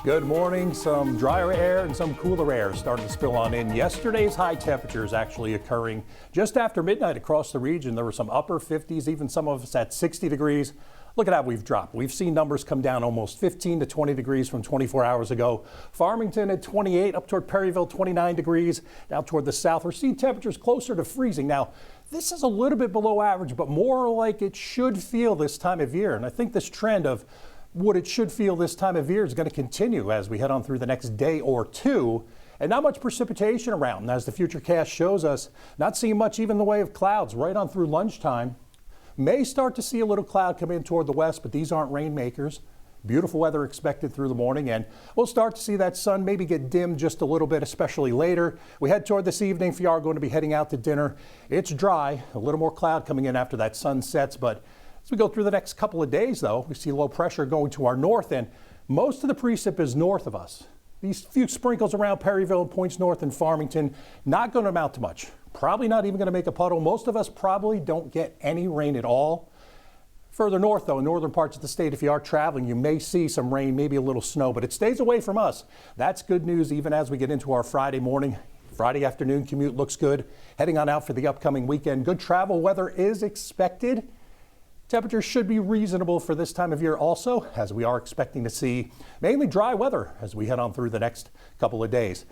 Good morning. Some drier air and some cooler air starting to spill on in. Yesterday's high temperatures actually occurring just after midnight across the region. There were some upper 50s, even some of us at 60 degrees. Look at how we've dropped. We've seen numbers come down almost 15 to 20 degrees from 24 hours ago. Farmington at 28, up toward Perryville 29 degrees. Down toward the south, we're seeing temperatures closer to freezing. Now, this is a little bit below average, but more like it should feel this time of year. And I think this trend of what it should feel this time of year is going to continue as we head on through the next day or two. And not much precipitation around. And as the futurecast shows us, not seeing much even in the way of clouds right on through lunchtime. May start to see a little cloud come in toward the west, but these aren't rainmakers. Beautiful weather expected through the morning, and we'll start to see that sun maybe get dimmed just a little bit, especially later. We head toward this evening. If you are going to be heading out to dinner, it's dry. A little more cloud coming in after that sun sets, but as we go through the next couple of days, though, we see low pressure going to our north, and most of the precip is north of us. These few sprinkles around Perryville, points north and Farmington, not going to amount to much. Probably not even going to make a puddle. Most of us probably don't get any rain at all. Further north, though, in northern parts of the state, if you are traveling, you may see some rain, maybe a little snow, but it stays away from us. That's good news even as we get into our Friday morning. Friday afternoon commute looks good. Heading on out for the upcoming weekend. Good travel weather is expected. Temperatures should be reasonable for this time of year also, as we are expecting to see mainly dry weather as we head on through the next couple of days.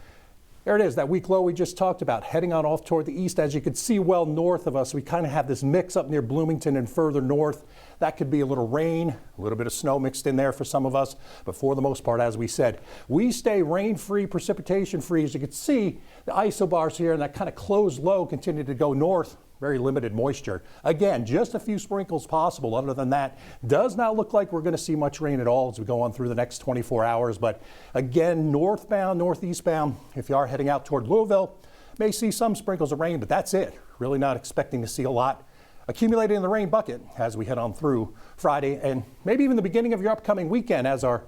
There it is, that weak low we just talked about, heading on off toward the east. As you can see well north of us, we kind of have this mix up near Bloomington and further north. That could be a little rain, a little bit of snow mixed in there for some of us. But for the most part, as we said, we stay rain-free, precipitation-free. As you can see, the isobars here and that kind of closed low continue to go north. Very limited moisture. Again, just a few sprinkles possible. Other than that, does not look like we're going to see much rain at all as we go on through the next 24 hours. But again, northbound, northeastbound, if you are heading out toward Louisville, may see some sprinkles of rain, but that's it. Really not expecting to see a lot accumulating in the rain bucket as we head on through Friday and maybe even the beginning of your upcoming weekend as our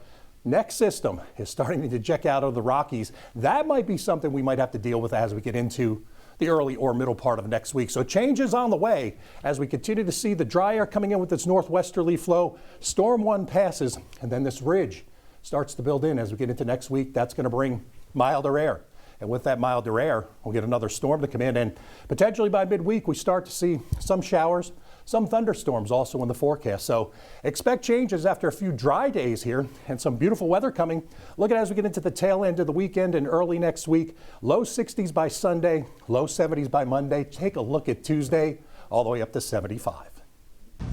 next system is starting to eject out of the Rockies. That might be something we might have to deal with as we get into the early or middle part of next week. So changes on the way as we continue to see the dry air coming in with its northwesterly flow. Storm one passes, and then this ridge starts to build in as we get into next week. That's going to bring milder air. And with that milder air, we'll get another storm to come in. And potentially by midweek, we start to see some showers, some thunderstorms also in the forecast. So expect changes after a few dry days here and some beautiful weather coming. Look at as we get into the tail end of the weekend and early next week. Low 60s by Sunday, low 70s by Monday. Take a look at Tuesday, all the way up to 75.